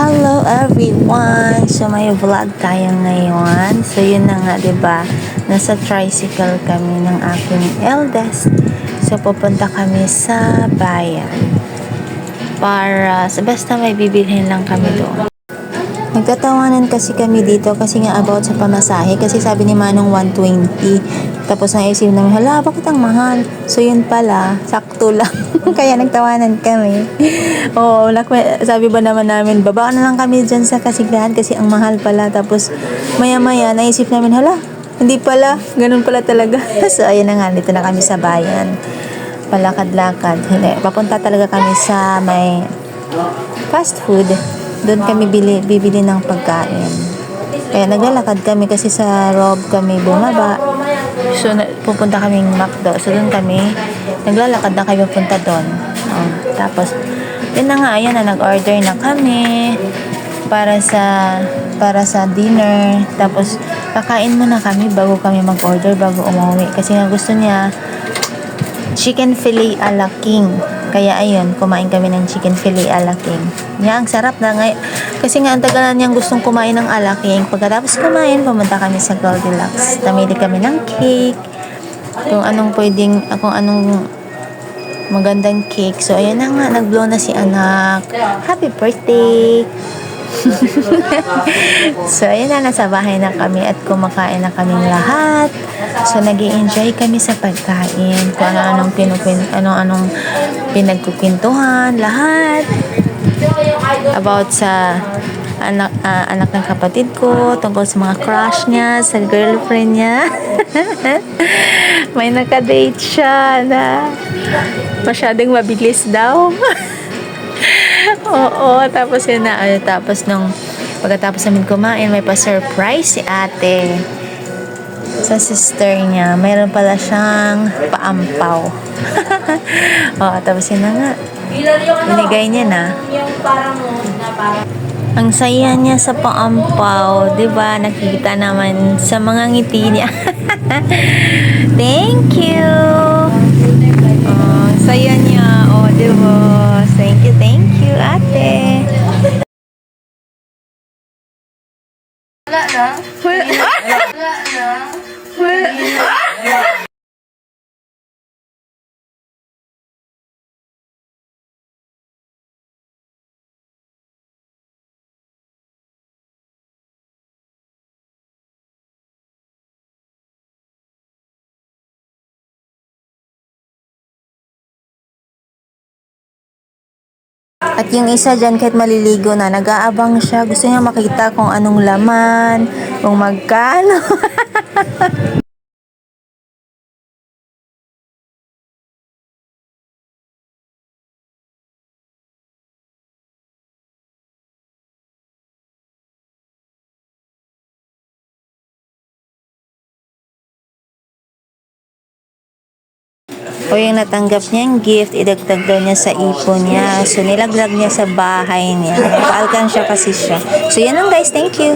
Hello everyone! So may vlog tayo ngayon. So yun na nga, 'di ba? Nasa tricycle kami ng aking eldest. So pupunta kami sa bayan. Para basta may bibilhin lang kami doon. Nagtatawanan kasi kami dito kasi nga about sa pamasahe kasi sabi ni Manong 120. Tapos naisip namin, hala, bakit ang mahal? So yun pala, sakto lang. Kaya nagtawanan kami. Oo, sabi ba naman namin, baba na lang kami dyan sa Kasiglahan kasi ang mahal pala. Tapos maya-maya naisip namin, hala, hindi pala, ganun pala talaga. So ayun na nga, dito na kami sa bayan. Palakad-lakad. Hindi, papunta talaga kami sa may fast food. Doon kami bibili ng pagkain. Kaya naglalakad kami kasi sa Rob kami bumaba. So pupunta kaming McDo. So doon kami naglalakad na kami pupunta doon. Tapos yun na nga, ayan na, nag-order na kami para sa dinner. Tapos kakain muna kami bago kami mag-order, bago umuwi. Kasi nga gusto niya chicken fillet a la king. Kaya ayun, kumain kami ng chicken fillet a la king. Ang sarap na ngayon. Kasi nga ang tagalan niyang gustong kumain ng a la king. Pagkatapos kumain, pumunta kami sa Goldilocks. Namili kami ng cake. Kung anong magandang cake. So ayun na nga, nag-blow na si anak. Happy birthday! So ayun na, nasa bahay na kami at kumakain na kaming lahat. So nag-i-enjoy kami sa pagkain, kung anong pinagkukwentuhan, lahat about sa anak ng kapatid ko, tungkol sa mga crush niya, sa girlfriend niya. May nakadate siya na masyadong mabilis daw. Oo, tapos yun na, pagkatapos namin kumain, may pa-surprise si ate sa sister niya. Mayroon pala siyang paampaw. Oo, tapos yun na nga, binigay niya na. Ang saya niya sa paampaw, 'di ba? Nakikita naman sa mga ngiti niya. Thank you. Saya niya. Oh, 'di ba? Thank you, ate. Wala na. At yung isa dyan, kahit maliligo na, nag-aabang siya. Gusto niya makita kung anong laman, kung magkano. O yung natanggap niyang gift, idagdag daw niya sa ipon niya. So nilaglag niya sa bahay niya. Paalkan siya kasi siya. So yan lang guys, thank you.